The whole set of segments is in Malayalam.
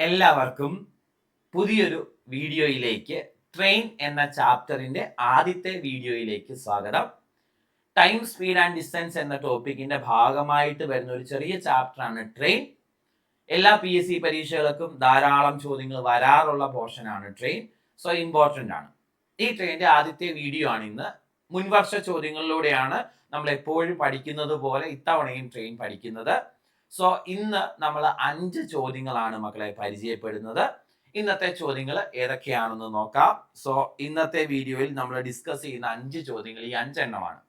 എല്ലാവർക്കും പുതിയൊരു വീഡിയോയിലേക്ക് ട്രെയിൻ എന്ന ചാപ്റ്ററിന്റെ ആദ്യത്തെ വീഡിയോയിലേക്ക് സ്വാഗതം. ടൈം, സ്പീഡ് ആൻഡ് ഡിസ്റ്റൻസ് എന്ന ടോപ്പിക്കിന്റെ ഭാഗമായിട്ട് വരുന്ന ഒരു ചെറിയ ചാപ്റ്ററാണ് ട്രെയിൻ. എല്ലാ PSC പരീക്ഷകൾക്കും ധാരാളം ചോദ്യങ്ങൾ വരാറുള്ള പോർഷനാണ് ട്രെയിൻ. സോ ഇമ്പോർട്ടൻ്റ് ആണ്. ഈ ട്രെയിനിന്റെ ആദ്യത്തെ വീഡിയോ ആണ് ഇന്ന്. മുൻവർഷ ചോദ്യങ്ങളിലൂടെയാണ് നമ്മൾ എപ്പോഴും പഠിക്കുന്നത് പോലെ ഇത്തവണയും ട്രെയിൻ പഠിക്കുന്നത്. സോ ഇന്ന് നമ്മൾ 5 ചോദ്യങ്ങളാണ് മക്കളെ പരിചയപ്പെടുന്നത്. ഇന്നത്തെ ചോദ്യങ്ങൾ ഏതൊക്കെയാണെന്ന് നോക്കാം. സോ ഇന്നത്തെ വീഡിയോയിൽ നമ്മൾ ഡിസ്കസ് ചെയ്യുന്ന 5 ചോദ്യങ്ങൾ ഈ 5 എണ്ണമാണ്.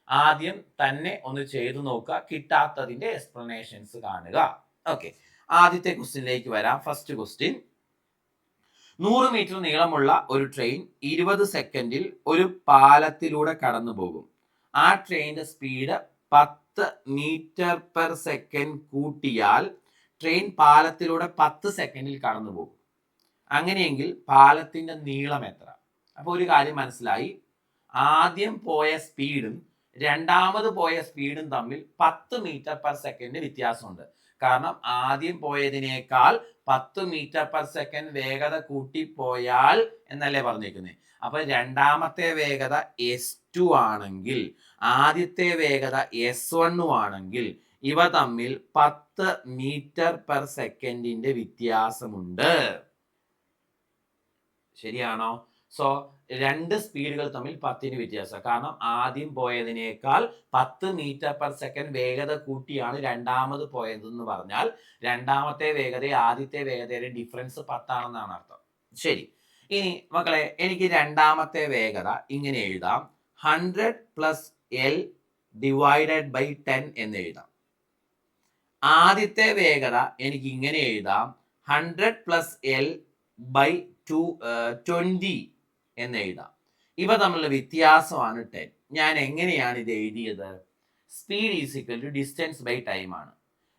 ആദ്യം തന്നെ ഒന്ന് ചെയ്തു നോക്കുക, കിട്ടാത്തതിന്റെ എക്സ്പ്ലനേഷൻസ് കാണുക. ഓക്കെ, ആദ്യത്തെ ക്വസ്റ്റ്യനിലേക്ക് വരാം. ഫസ്റ്റ് ക്വസ്റ്റ്യൻ: 100 മീറ്റർ നീളമുള്ള ഒരു ട്രെയിൻ 20 സെക്കൻഡിൽ ഒരു പാലത്തിലൂടെ കടന്നു പോകും. ആ ട്രെയിനിന്റെ സ്പീഡ് 10 മീറ്റർ പെർ സെക്കൻഡ് കൂട്ടിയാൽ ട്രെയിൻ പാലത്തിലൂടെ 10 സെക്കൻഡിൽ കടന്നു പോകും. അങ്ങനെയെങ്കിൽ പാലത്തിന്റെ നീളം എത്ര? അപ്പോൾ ഒരു കാര്യം മനസ്സിലായി, ആദ്യം പോയ സ്പീഡും രണ്ടാമത് പോയ സ്പീഡും തമ്മിൽ 10 മീറ്റർ പെർ സെക്കൻഡ് വ്യത്യാസമുണ്ട്. കാരണം ആദ്യം പോയതിനേക്കാൾ 10 മീറ്റർ പെർ സെക്കൻഡ് വേഗത കൂട്ടിപ്പോയാൽ എന്നല്ലേ പറഞ്ഞേക്കുന്നത്. അപ്പൊ രണ്ടാമത്തെ വേഗത S2 ആണെങ്കിൽ ആദ്യത്തെ വേഗത S1 ആണെങ്കിൽ ഇവ തമ്മിൽ 10 മീറ്റർ പെർ സെക്കൻഡിന്റെ വ്യത്യാസമുണ്ട്. ശരിയാണോ? സോ രണ്ട് സ്പീഡുകൾ തമ്മിൽ 10 വ്യത്യാസം. കാരണം ആദ്യം പോയതിനേക്കാൾ 10 മീറ്റർ പെർ സെക്കൻഡ് വേഗത കൂട്ടിയാണ് രണ്ടാമത് പോയതെന്ന് പറഞ്ഞാൽ രണ്ടാമത്തെ വേഗതയും ആദ്യത്തെ വേഗതയുടെ ഡിഫറൻസ് 10 ആണെന്നാണ് അർത്ഥം. ശരി, ഇനി മക്കളെ എനിക്ക് രണ്ടാമത്തെ വേഗത ഇങ്ങനെ എഴുതാം: 100 പ്ലസ് L ഡിവൈഡഡ് ബൈ 10 എന്ന് എഴുതാം. ആദ്യത്തെ വേഗത എനിക്ക് ഇങ്ങനെ എഴുതാം: 100 പ്ലസ് L ബൈ 20 എന്ന് എഴുതാം. ഇവ തമ്മിലുള്ള വ്യത്യാസമാണ് 10. ഞാൻ എങ്ങനെയാണ് ഇത് എഴുതിയത്? Speed is equal to distance by time ആണ്.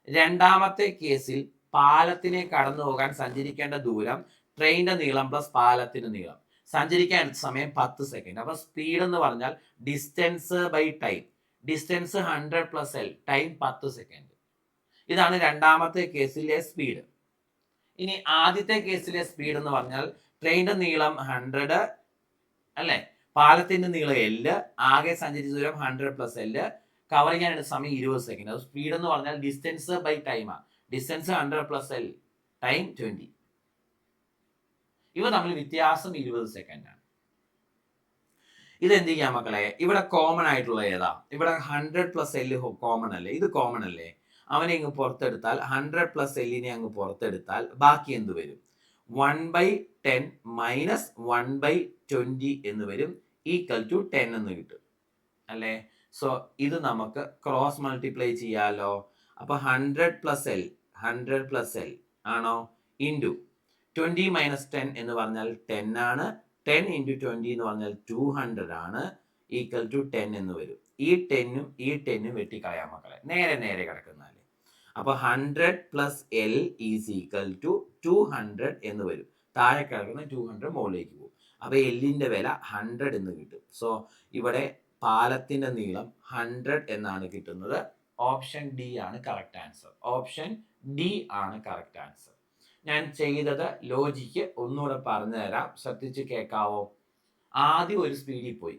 രണ്ടാമത്തെ കേസിൽ പാലത്തിനെ കടന്നു പോകാൻ സഞ്ചരിക്കേണ്ട ദൂരം ട്രെയിനിന്റെ നീളം പ്ലസ് പാലത്തിന്റെ നീളം. സഞ്ചരിക്കാൻ സമയം 10 സെക്കൻഡ്. അപ്പൊ സ്പീഡ് എന്ന് പറഞ്ഞാൽ distance by time. Distance 100 plus L, time 10 second. ഇതാണ് രണ്ടാമത്തെ കേസിലെ സ്പീഡ്. ഇനി ആദ്യത്തെ കേസിലെ സ്പീഡ് എന്ന് പറഞ്ഞാൽ ട്രെയിനിന്റെ നീളം 100 അല്ലെ, പാലത്തിന്റെ നീളം L, ആകെ സഞ്ചരിച്ച ദൂരം 100 പ്ലസ് L, കവർ ചെയ്യാനുള്ള സമയം 20 സെക്കൻഡ്. അത് സ്പീഡ് എന്ന് പറഞ്ഞാൽ ഡിസ്റ്റൻസ് ബൈ ടൈമാണ്. Distance 100 plus L, time 20. ഇവ തമ്മിൽ വ്യത്യാസം 20 സെക്കൻഡ് ആണ്. ഇതെന്ത് ചെയ്യാം മക്കളെ? ഇവിടെ കോമൺ ആയിട്ടുള്ള ഏതാ? ഇവിടെ 100 പ്ലസ് L കോമൺ അല്ലേ? ഇത് കോമൺ അല്ലേ? അവനെ അങ്ങ് പുറത്തെടുത്താൽ 100 പ്ലസ് L അങ്ങ് പുറത്തെടുത്താൽ ബാക്കി എന്ത് വരും? 1/10 മൈനസ് 1/20 എന്ന് വരും, ഈക്വൽ ടു 10 എന്ന് കിട്ടും അല്ലേ? സോ ഇത് നമുക്ക് ക്രോസ് മൾട്ടിപ്ലൈ ചെയ്യാലോ. അപ്പൊ 100 പ്ലസ് L ആണോ ഇൻറ്റു 20 മൈനസ് 10 എന്ന് പറഞ്ഞാൽ 10 ആണ്. 10 ഇൻറ്റു 20 എന്ന് പറഞ്ഞാൽ 200 ആണ്, ഈക്വൽ ടു 10 എന്ന് വരും. ഈ 10ഉം ഈ 10ഉം വെട്ടിക്കളയാം മക്കളെ, നേരെ നേരെ കിടക്കുന്നാല്. അപ്പൊ 100 plus L is equal to 200 എന്ന് വരും. താഴെ കിടക്കുന്ന 200 മുകളിലേക്ക് പോകും. അപ്പൊ Lന്റെ വില 100 എന്ന് കിട്ടും. സോ ഇവിടെ പാലത്തിന്റെ നീളം 100 എന്നാണ് കിട്ടുന്നത്. ഓപ്ഷൻ ഡി ആണ് കറക്റ്റ് ആൻസർ. ഓപ്ഷൻ ഡി ആണ് കറക്റ്റ് ആൻസർ. ഞാൻ ചെയ്തത് ലോജിക്ക് ഒന്നുകൂടെ പറഞ്ഞു തരാം, ശ്രദ്ധിച്ച് കേൾക്കാവോ. ആദ്യം ഒരു സ്പീഡിൽ പോയി,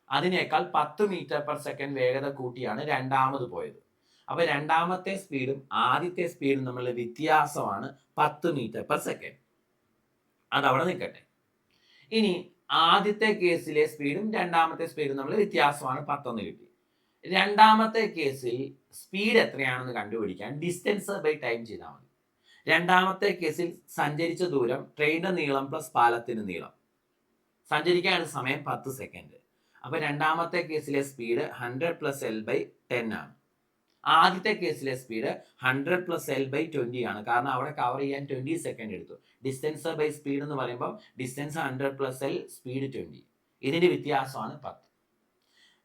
അതിനേക്കാൾ 10 മീറ്റർ പെർ സെക്കൻഡ് വേഗത കൂട്ടിയാണ് രണ്ടാമത് പോയത്. അപ്പൊ രണ്ടാമത്തെ സ്പീഡും ആദ്യത്തെ സ്പീഡും തമ്മിലുള്ള വ്യത്യാസമാണ് 10 മീറ്റർ പെർ സെക്കൻഡ്. അതവിടെ നിൽക്കട്ടെ. ഇനി ആദ്യത്തെ കേസിലെ സ്പീഡും രണ്ടാമത്തെ സ്പീഡും തമ്മിൽ വ്യത്യാസമാണ് 10 കിട്ടി. രണ്ടാമത്തെ കേസിൽ സ്പീഡ് എത്രയാണെന്ന് കണ്ടുപിടിക്കാൻ ഡിസ്റ്റൻസ് ബൈ ടൈം ചെയ്താൽ മതി. രണ്ടാമത്തെ കേസിൽ സഞ്ചരിച്ച ദൂരം ട്രെയിനിന്റെ നീളം പ്ലസ് പാലത്തിന്റെ നീളം. സഞ്ചരിക്കാനുള്ള സമയം 10 സെക്കൻഡ്. അപ്പൊ രണ്ടാമത്തെ കേസിലെ സ്പീഡ് 100 പ്ലസ് L ബൈ 10 ആണ്. ആദ്യത്തെ കേസിലെ സ്പീഡ് 100 പ്ലസ് L ബൈ 20 ആണ്. കാരണം അവിടെ കവർ ചെയ്യാൻ 20 സെക്കൻഡ് എടുത്തു. ഡിസ്റ്റൻസ് ബൈ സ്പീഡ് എന്ന് പറയുമ്പോൾ ഡിസ്റ്റൻസ് 100 പ്ലസ് L, സ്പീഡ് 20. ഇതിന്റെ വ്യത്യാസമാണ് 10.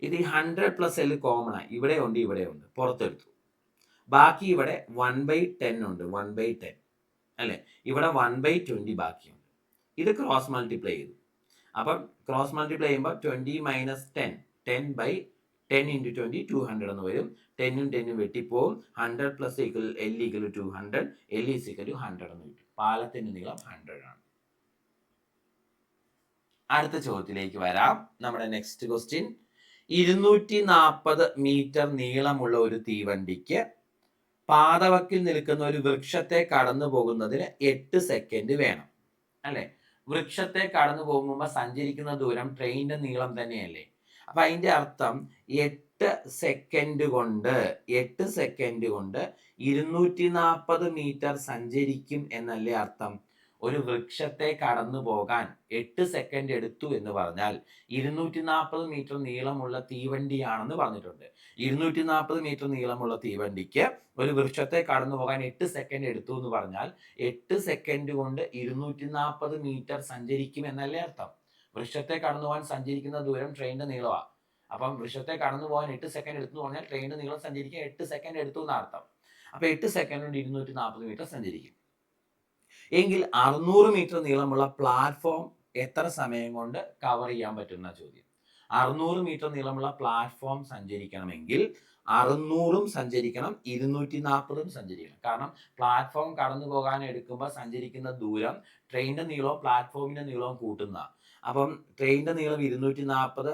ഇത് 100 പ്ലസ് L കോമൺ ആണ്, ഇവിടെ ഉണ്ട് ഇവിടെ ഉണ്ട്, പുറത്തെടുത്തു. ബാക്കി ഇവിടെ 1/10 ഉണ്ട്, 1/10 അല്ലെ, ഇവിടെ 1/20 ബാക്കിയുണ്ട്. ഇത് ക്രോസ് മൾട്ടിപ്ലൈ ചെയ്തു. അപ്പം ക്രോസ് മൾട്ടിപ്ലൈ ചെയ്യുമ്പോൾ 20 മൈനസ് 10, 10/20 10 × 20 200 എന്ന് വരും. 10ഉം 10ഉം വെട്ടിപ്പോവും. 100 + L = 200, L = 100 എന്ന് കിട്ടും. പാലത്തിന്റെ നീളം 100 ആണ്. അടുത്ത ചോദ്യത്തിലേക്ക് വരാം. നമ്മുടെ നെക്സ്റ്റ് ക്വസ്റ്റ്യൻ, 240 മീറ്റർ നീളമുള്ള ഒരു തീവണ്ടിക്ക് പാതവക്കിൽ നിൽക്കുന്ന ഒരു വൃക്ഷത്തെ കടന്നു പോകുന്നതിന് 8 സെക്കൻഡ് വേണം, അല്ലെ? വൃക്ഷത്തെ കടന്നു പോകുമ്പോൾ സഞ്ചരിക്കുന്ന ദൂരം ട്രെയിനിന്റെ നീളം തന്നെയല്ലേ? അപ്പൊ അതിന്റെ അർത്ഥം 8 സെക്കൻഡ് കൊണ്ട് 240 മീറ്റർ സഞ്ചരിക്കും എന്നല്ലേ അർത്ഥം? ഒരു വൃക്ഷത്തെ കടന്നു പോകാൻ 8 സെക്കൻഡ് എടുത്തു എന്ന് പറഞ്ഞാൽ 240 മീറ്റർ നീളമുള്ള തീവണ്ടിയാണെന്ന് പറഞ്ഞിട്ടുണ്ട്. 240 മീറ്റർ നീളമുള്ള തീവണ്ടിക്ക് ഒരു വൃക്ഷത്തെ കടന്നു പോകാൻ 8 സെക്കൻഡ് എടുത്തു എന്ന് പറഞ്ഞാൽ 8 സെക്കൻഡ് കൊണ്ട് 240 മീറ്റർ സഞ്ചരിക്കും എന്നല്ലേ അർത്ഥം? വൃക്ഷത്തെ കടന്നു പോകാൻ സഞ്ചരിക്കുന്ന ദൂരം ട്രെയിനിന്റെ നീളമാണ്. അപ്പം വൃക്ഷത്തെ കടന്നു പോകാൻ 8 സെക്കൻഡ് എടുത്തു എന്ന് പറഞ്ഞാൽ ട്രെയിനിന്റെ നീളം സഞ്ചരിക്കാൻ 8 സെക്കൻഡ് എടുത്തു എന്ന അർത്ഥം. അപ്പൊ 8 സെക്കൻഡ് കൊണ്ട് 240 മീറ്റർ സഞ്ചരിക്കും. എങ്കിൽ 600 മീറ്റർ നീളമുള്ള പ്ലാറ്റ്ഫോം എത്ര സമയം കൊണ്ട് കവർ ചെയ്യാൻ പറ്റുന്ന ചോദ്യം. 600 മീറ്റർ നീളമുള്ള പ്ലാറ്റ്ഫോം സഞ്ചരിക്കണമെങ്കിൽ 600ഉം സഞ്ചരിക്കണം, 240ഉം സഞ്ചരിക്കണം. കാരണം പ്ലാറ്റ്ഫോം കടന്നു പോകാൻ എടുക്കുമ്പോൾ സഞ്ചരിക്കുന്ന ദൂരം ട്രെയിനിന്റെ നീളവും പ്ലാറ്റ്ഫോമിന്റെ നീളവും കൂട്ടുന്ന. അപ്പം ട്രെയിനിന്റെ നീളം 240,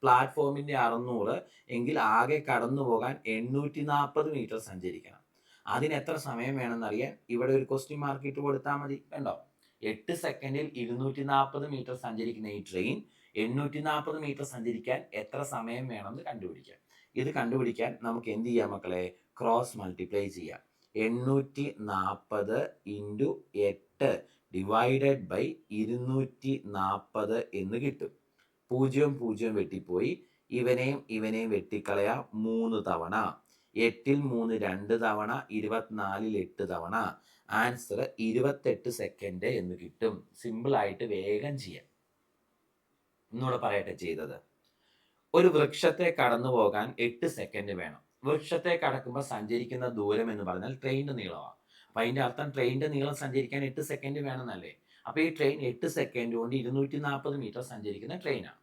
പ്ലാറ്റ്ഫോമിന്റെ 600 എങ്കിൽ ആകെ കടന്നു പോകാൻ 840 മീറ്റർ സഞ്ചരിക്കണം. അതിന് എത്ര സമയം വേണമെന്നറിയാൻ ഇവിടെ ഒരു ക്വസ്റ്റ്യൻ മാർക്ക് ഇട്ട് കൊടുത്താൽ മതി. കണ്ടോ, 8 സെക്കൻഡിൽ 240 മീറ്റർ സഞ്ചരിക്കുന്ന ഈ ട്രെയിൻ 840 മീറ്റർ സഞ്ചരിക്കാൻ എത്ര സമയം വേണമെന്ന് കണ്ടുപിടിക്കാം. ഇത് കണ്ടുപിടിക്കാൻ നമുക്ക് എന്ത് ചെയ്യാം മക്കളെ? ക്രോസ് മൾട്ടിപ്ലൈ ചെയ്യാം. 840 × 8 ഡിവൈഡഡ് ബൈ 240 എന്ന് കിട്ടും. 0 0 വെട്ടിപ്പോയി. ഇവനെയും വെട്ടിക്കളയാം 3 തവണ. 8ൽ 3 2 തവണ, 24ൽ 8 തവണ. ആൻസർ 28 സെക്കൻഡ് എന്ന് കിട്ടും. സിമ്പിൾ ആയിട്ട് വേഗം ചെയ്യാം. ഒന്നുകൂടെ പറയട്ടെ ചെയ്തത്. ഒരു വൃക്ഷത്തെ കടന്നു പോകാൻ 8 സെക്കൻഡ് വേണം. വൃക്ഷത്തെ കടക്കുമ്പോൾ സഞ്ചരിക്കുന്ന ദൂരം എന്ന് പറഞ്ഞാൽ ട്രെയിനിന്റെ നീളമാണ്. അപ്പൊ അതിന്റെ അർത്ഥം ട്രെയിനിന്റെ നീളം സഞ്ചരിക്കാൻ 8 സെക്കൻഡ് വേണമെന്നല്ലേ? അപ്പൊ ഈ ട്രെയിൻ 8 സെക്കൻഡ് കൊണ്ട് 240 മീറ്റർ സഞ്ചരിക്കുന്ന ട്രെയിനാണ്.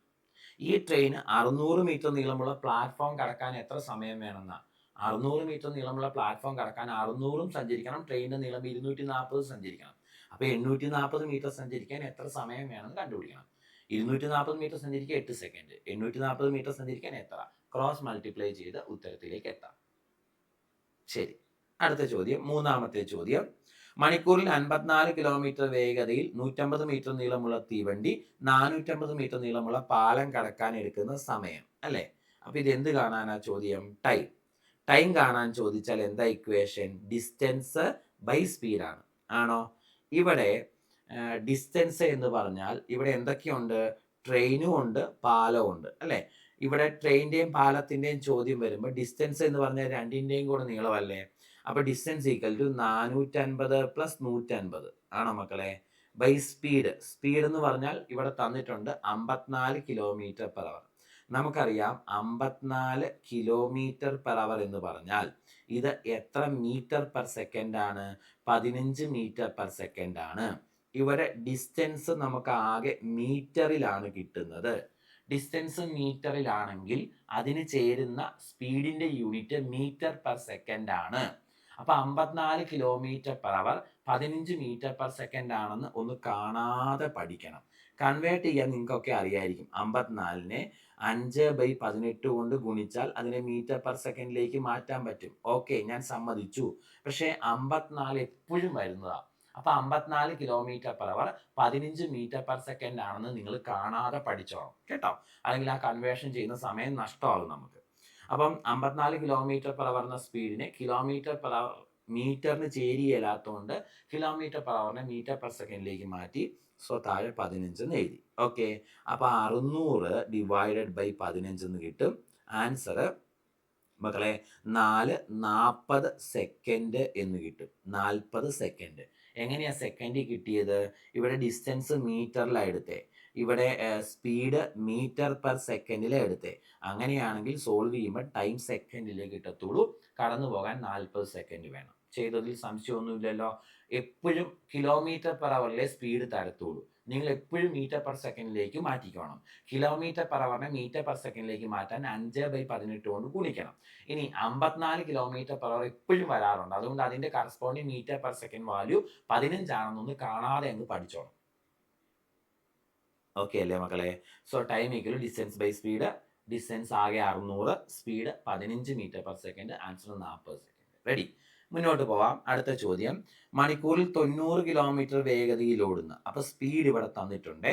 ഈ ട്രെയിൻ 600 മീറ്റർ നീളമുള്ള പ്ലാറ്റ്ഫോം കടക്കാൻ എത്ര സമയം വേണമെന്നാ? 600 മീറ്റർ നീളമുള്ള പ്ലാറ്റ്ഫോം കടക്കാൻ 600ഉം സഞ്ചരിക്കണം, ട്രെയിനിന്റെ നീളം 240 സഞ്ചരിക്കണം. അപ്പൊ 840 മീറ്റർ സഞ്ചരിക്കാൻ എത്ര സമയം വേണമെന്ന് കണ്ടുപിടിക്കണം. 240 മീറ്റർ സഞ്ചരിക്കാൻ 8 സെക്കൻഡ്, 840 മീറ്റർ സഞ്ചരിക്കാൻ എത്ര? ക്രോസ് മൾട്ടിപ്ലൈ ചെയ്ത് ഉത്തരത്തിലേക്ക് എത്താം. ശരി, അടുത്ത ചോദ്യം, മൂന്നാമത്തെ ചോദ്യം. മണിക്കൂറിൽ 54 കിലോമീറ്റർ വേഗതയിൽ 150 മീറ്റർ നീളമുള്ള തീവണ്ടി 450 മീറ്റർ നീളമുള്ള പാലം കടക്കാൻ എടുക്കുന്ന സമയം, അല്ലേ? അപ്പൊ ഇത് എന്ത് കാണാനാ ചോദ്യം? ടൈം കാണാൻ ചോദിച്ചാൽ എന്താ ഇക്വേഷൻ? Distance by സ്പീഡാണ്. ആണോ? ഇവിടെ ഡിസ്റ്റൻസ് എന്ന് പറഞ്ഞാൽ ഇവിടെ എന്തൊക്കെയുണ്ട്? ട്രെയിനും ഉണ്ട്, പാലവും ഉണ്ട്, അല്ലേ? ഇവിടെ ട്രെയിനിന്റെയും പാലത്തിന്റെയും ചോദ്യം വരുമ്പോൾ ഡിസ്റ്റൻസ് എന്ന് പറഞ്ഞാൽ രണ്ടിന്റെയും കൂടെ നീളമല്ലേ? അപ്പൊ ഡിസ്റ്റൻസ് ഈക്വൽ ടു 450 + 150 ആണോ മക്കളെ? ബൈ സ്പീഡ് എന്ന് പറഞ്ഞാൽ ഇവിടെ തന്നിട്ടുണ്ട് 54 km/h. നമുക്കറിയാം 54 km/h എന്ന് പറഞ്ഞാൽ ഇത് എത്ര മീറ്റർ/സെക്കൻഡ് ആണ്? 15 മീറ്റർ/സെക്കൻഡ് ആണ്. ഇവിടെ ഡിസ്റ്റൻസ് നമുക്ക് ആകെ മീറ്ററിലാണ് കിട്ടുന്നത്. ഡിസ്റ്റൻസ് മീറ്ററിലാണെങ്കിൽ അതിന് ചേരുന്ന സ്പീഡിന്റെ യൂണിറ്റ് മീറ്റർ/സെക്കൻഡ് ആണ്. അപ്പൊ 54 km/h 15 മീറ്റർ/സെക്കൻഡ് ആണെന്ന് ഒന്ന് കാണാതെ പഠിക്കണം. കൺവേർട്ട് ചെയ്യാൻ നിങ്ങൾക്കൊക്കെ അറിയായിരിക്കും. 54നെ 5/18 കൊണ്ട് ഗുണിച്ചാൽ അതിനെ മീറ്റർ/സെക്കൻഡിലേക്ക് മാറ്റാൻ പറ്റും. ഓക്കെ, ഞാൻ സമ്മതിച്ചു. പക്ഷേ 54 എപ്പോഴും വരുന്നതാണ്. അപ്പൊ 54 km/h 15 മീറ്റർ/സെക്കൻഡ് ആണെന്ന് നിങ്ങൾ കാണാതെ പഠിച്ചോണം കേട്ടോ. അല്ലെങ്കിൽ ആ കൺവേർഷൻ ചെയ്യുന്ന സമയം നഷ്ടമാകും നമുക്ക്. അപ്പം 54 km/h എന്ന സ്പീഡിനെ മീറ്ററിന് ചേരിയല്ലാത്തതുകൊണ്ട് km/h മീറ്റർ/സെക്കൻഡിലേക്ക് മാറ്റി. സോ താഴെ 15 എന്ന് എഴുതി. ഓക്കെ, അപ്പൊ 600 ഡിവൈഡഡ് ബൈ 15 എന്ന് കിട്ടും. ആൻസർ മക്കളെ 4:40 സെക്കൻഡ് എന്ന് കിട്ടും. 40 സെക്കൻഡ്. എങ്ങനെയാ സെക്കൻഡ് കിട്ടിയത്? ഇവിടെ ഡിസ്റ്റൻസ് മീറ്ററിലാണ് എടുത്തേ, ഇവിടെ സ്പീഡ് മീറ്റർ/സെക്കൻഡിലാണ് എടുത്തേ. അങ്ങനെയാണെങ്കിൽ സോൾവ് ചെയ്യുമ്പോൾ ടൈം സെക്കൻഡിലേക്ക് കിട്ടത്തുള്ളൂ. കടന്നു പോകാൻ 40 സെക്കൻഡ് വേണം. ചെയ്തതിൽ സംശയമൊന്നുമില്ലല്ലോ. എപ്പോഴും കിലോമീറ്റർ പെർ അവറിലെ സ്പീഡ് തരത്തുള്ളൂ. നിങ്ങൾ എപ്പോഴും മീറ്റർ പെർ സെക്കൻഡിലേക്ക് മാറ്റിക്കോണം. കിലോമീറ്റർ പെർ അവറിനെ മീറ്റർ പെർ സെക്കൻഡിലേക്ക് മാറ്റാൻ 5/18 കൊണ്ട് ഗുണിക്കണം. ഇനി 54 കിലോമീറ്റർ പെർ അവർ എപ്പോഴും വരാറുണ്ട്. അതുകൊണ്ട് അതിന്റെ corresponding metre per second value 15 ആണെന്നൊന്ന് കാണാതെ അങ്ങ് പഠിച്ചോണം. ഓക്കെ അല്ലേ മക്കളെ? So time equal distance by speed. Distance ആകെ 600, speed 15 metre per second, answer 40 second. Ready, മുന്നോട്ട് പോവാം. അടുത്ത ചോദ്യം, മണിക്കൂറിൽ 90 കിലോമീറ്റർ വേഗതയിൽ ഓടുന്ന, അപ്പൊ സ്പീഡ് ഇവിടെ തന്നിട്ടുണ്ട്.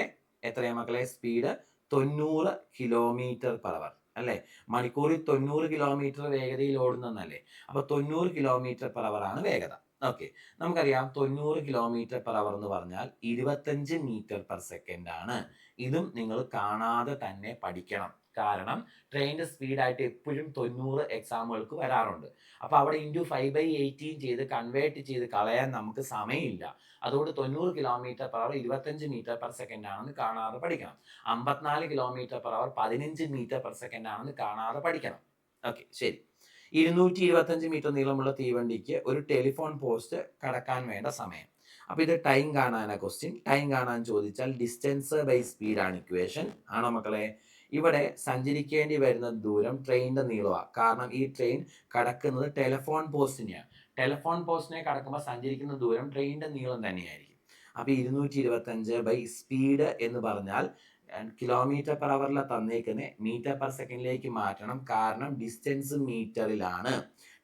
എത്രയാ മക്കളെ? സ്പീഡ് 90 കിലോമീറ്റർ പെർ അവർ അല്ലേ? മണിക്കൂറിൽ 90 കിലോമീറ്റർ വേഗതയിൽ ഓടുന്നല്ലേ? അപ്പൊ 90 കിലോമീറ്റർ പെർ അവർ ആണ് വേഗത. ഓക്കെ, നമുക്കറിയാം 90 കിലോമീറ്റർ പെർ അവർ എന്ന് പറഞ്ഞാൽ 25 മീറ്റർ പെർ സെക്കൻഡ് ആണ്. ഇതും നിങ്ങൾ കാണാതെ തന്നെ പഠിക്കണം. കാരണം ട്രെയിനിന്റെ സ്പീഡായിട്ട് എപ്പോഴും 90 എക്സാമുകൾക്ക് വരാറുണ്ട്. അപ്പൊ അവിടെ ഇൻറ്റു 5/18 ചെയ്ത് കൺവേർട്ട് ചെയ്ത് കളയാൻ നമുക്ക് സമയമില്ല. അതുകൊണ്ട് 90 kilometre per hour 25 metre per second ആണെന്ന് കാണാതെ പഠിക്കണം. 54 kilometre per hour 15 metre per second ആണെന്ന് കാണാതെ പഠിക്കണം. ഓക്കെ, ശരി. 225 മീറ്റർ നീളമുള്ള തീവണ്ടിക്ക് ഒരു ടെലിഫോൺ പോസ്റ്റ് കടക്കാൻ വേണ്ട സമയം. അപ്പൊ ഇത് ടൈം കാണാനാ ക്വസ്റ്റ്യൻ. ടൈം കാണാൻ ചോദിച്ചാൽ ഡിസ്റ്റൻസ് ബൈ സ്പീഡ് ആണ് ഇക്വേഷൻ. ആണോ മക്കളെ? ഇവിടെ സഞ്ചരിക്കേണ്ടി വരുന്ന ദൂരം ട്രെയിനിന്റെ നീളമാണ്. കാരണം ഈ ട്രെയിൻ കടക്കുന്നത് ടെലിഫോൺ പോസ്റ്റിനെയാണ്. ടെലിഫോൺ പോസ്റ്റിനെ കടക്കുമ്പോൾ സഞ്ചരിക്കുന്ന ദൂരം ട്രെയിനിന്റെ നീളം തന്നെയായിരിക്കും. അപ്പൊ 225 ബൈ സ്പീഡ് എന്ന് പറഞ്ഞാൽ കിലോമീറ്റർ പെർ അവറിലെ തന്നേക്കുന്നത് മീറ്റർ പെർ സെക്കൻഡിലേക്ക് മാറ്റണം. കാരണം ഡിസ്റ്റൻസ് മീറ്ററിലാണ്.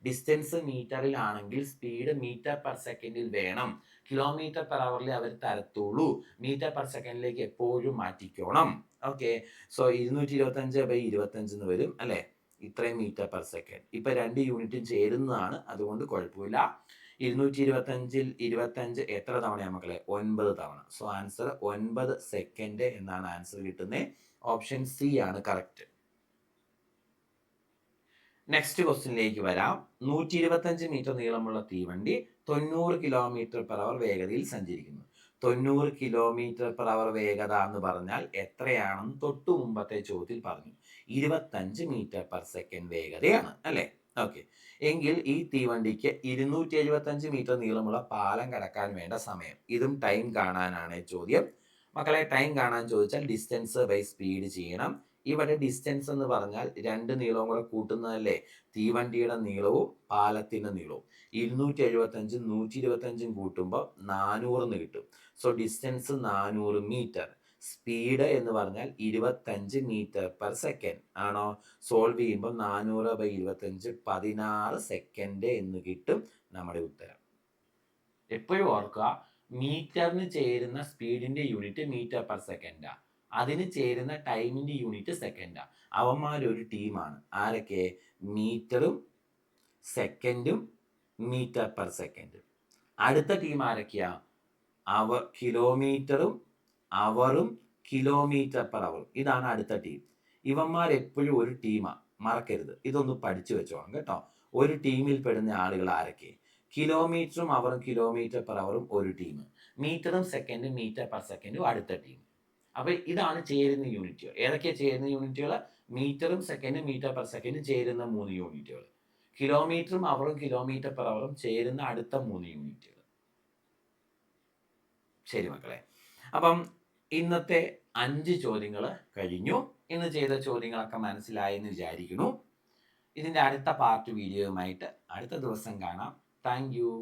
ഡിസ്റ്റൻസ് മീറ്ററിലാണെങ്കിൽ സ്പീഡ് മീറ്റർ പെർ സെക്കൻഡിൽ വേണം. കിലോമീറ്റർ പെർ അവറിൽ അവർ തരത്തുള്ളൂ. മീറ്റർ പെർ സെക്കൻഡിലേക്ക് എപ്പോഴും മാറ്റിക്കോണം. ഓക്കെ, സോ 225/25 എന്ന് വരും അല്ലെ? ഇത്രയും മീറ്റർ പെർ സെക്കൻഡ്. ഇപ്പൊ 2 യൂണിറ്റും ചേരുന്നതാണ്, അതുകൊണ്ട് കുഴപ്പമില്ല. 225-ൽ 25 എത്ര തവണയാണ് മക്കളെ? 9 തവണ. സോ ആൻസർ 9 സെക്കൻഡ് എന്നാണ് ആൻസർ കിട്ടുന്നത്. ഓപ്ഷൻ സി ആണ് കറക്റ്റ്. നെക്സ്റ്റ് ക്വസ്റ്റ്യനിലേക്ക് വരാം. 125 മീറ്റർ നീളമുള്ള തീവണ്ടി 90 കിലോമീറ്റർ പെർ അവർ വേഗതയിൽ സഞ്ചരിക്കുന്നു. 90 കിലോമീറ്റർ പെർ അവർ വേഗത എന്ന് പറഞ്ഞാൽ എത്രയാണെന്ന് തൊട്ടു മുമ്പത്തെ ചോദ്യത്തിൽ പറഞ്ഞു. 25 മീറ്റർ പെർ സെക്കൻഡ് വേഗതയാണ് അല്ലേ? ഓക്കെ, എങ്കിൽ ഈ തീവണ്ടിക്ക് 275 മീറ്റർ നീളമുള്ള പാലം കടക്കാൻ വേണ്ട സമയം. ഇതും ടൈം കാണാനാണ് ചോദ്യം. മക്കളെ, ടൈം കാണാൻ ചോദിച്ചാൽ ഡിസ്റ്റൻസ് ബൈ സ്പീഡ് ചെയ്യണം. ഇവിടെ ഡിസ്റ്റൻസ് എന്ന് പറഞ്ഞാൽ 2 നീളവും കൂടെ കൂട്ടുന്നതല്ലേ? തീവണ്ടിയുടെ നീളവും പാലത്തിന്റെ നീളവും. 275 125 കൂട്ടുമ്പോൾ 400 കിട്ടും. So distance 400 metre. സ്പീഡ് എന്ന് പറഞ്ഞാൽ 25 മീറ്റർ പെർ സെക്കൻഡ് ആണോ? സോൾവ് ചെയ്യുമ്പോൾ 400/25 16 സെക്കൻഡ് എന്ന് കിട്ടും നമ്മുടെ ഉത്തരം. എപ്പോഴും ഓർക്കുക, മീറ്ററിന് ചേരുന്ന സ്പീഡിന്റെ യൂണിറ്റ് മീറ്റർ പെർ സെക്കൻഡാ. അതിന് ചേരുന്ന ടൈമിന്റെ യൂണിറ്റ് സെക്കൻഡാ. അവന്മാരൊരു ടീമാണ്. ആരൊക്കെ? മീറ്ററും സെക്കൻഡും മീറ്റർ പെർ സെക്കൻഡും. അടുത്ത ടീം ആരൊക്കെയാ? കിലോമീറ്ററും അവറും കിലോമീറ്റർ പെർ അവർ. ഇതാണ് അടുത്ത ടീം. ഇവന്മാരെപ്പോഴും ഒരു ടീമാ, മറക്കരുത്. ഇതൊന്ന് പഠിച്ചു വെച്ചോണം കേട്ടോ. ഒരു ടീമിൽ പെടുന്ന ആളുകൾ ആരൊക്കെ? കിലോമീറ്ററും അവറും കിലോമീറ്റർ പെർ അവറും ഒരു ടീം, മീറ്ററും സെക്കൻഡും മീറ്റർ പെർ സെക്കൻഡും അടുത്ത ടീം. അപ്പൊ ഇതാണ് ചേരുന്ന യൂണിറ്റുകൾ. ഏതൊക്കെയാ ചേരുന്ന യൂണിറ്റുകൾ? മീറ്ററും സെക്കൻഡും മീറ്റർ പെർ സെക്കൻഡും ചേരുന്ന 3 യൂണിറ്റുകൾ. കിലോമീറ്ററും അവറും കിലോമീറ്റർ പെർ അവറും ചേരുന്ന അടുത്ത 3 യൂണിറ്റുകൾ. ശരി മക്കളെ, അപ്പം ഇന്നത്തെ 5 ചോദ്യങ്ങൾ കഴിഞ്ഞു. ഇന്ന് ചെയ്ത ചോദ്യങ്ങളൊക്കെ മനസ്സിലായെന്ന് വിചാരിക്കുന്നു. ഇതിന്റെ അടുത്ത പാർട്ട് വീഡിയോയുമായിട്ട് അടുത്ത ദിവസം കാണാം. Thank you.